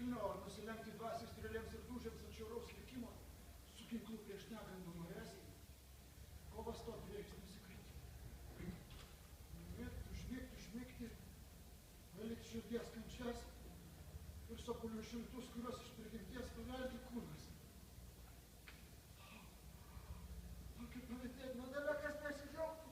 švelniau, ar nusilenkti dvasiai strėlėms ir dūžiams ant šiauraus likimo, su ginklu prieš negandų norėsi, kova stoti reiks nusikritį. Užmigti, valikti širdies kančias ir sopulių šimtus, kuriuos iš prigimties paveldi kūnas. O kaip pavydėt, nuo dalekas nesidžiaugtų.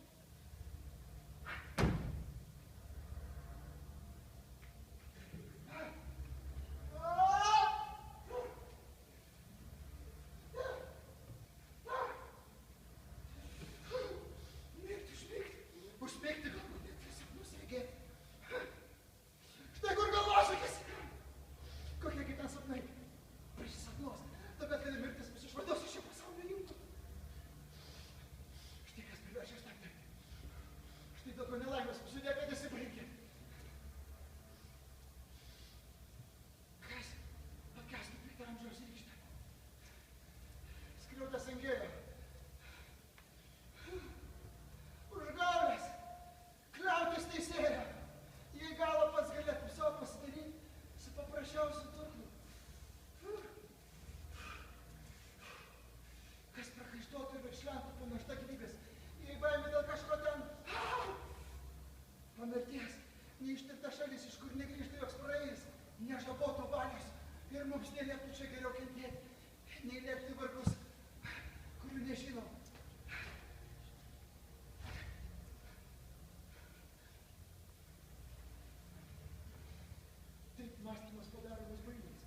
Mąstymas padaro mus baigęs.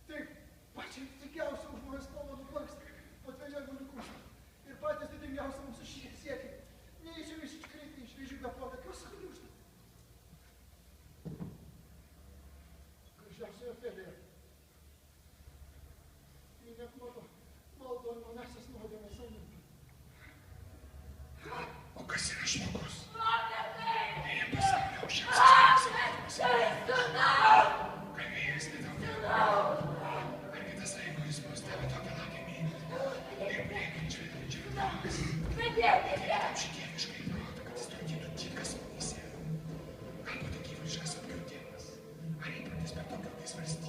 Taip, pačiai tikiausia už žmonės spalvą nuplaksta, patvėliavų likušą. Ir patys didingiausia mūsų siekiai. Neįčiau iškreipti iš vyžių be podakios skliūžta. Gražiausia Ofelija. Ji net maldo ant manęs nuodėmės animą. O kas yra žmogus? Jie pasaulio aukščiausias Kalbėjęs nedaugiau. Argi tas kuris spaustavo tokią lakiamį ir plėkiančią džiaugas. Tam šitieviškai nurodo, kad jis trukdytų kitkas mumyse. Galbūt įgyvaiškas apgriūtimas. Ar įpratis per tokio svarstyti.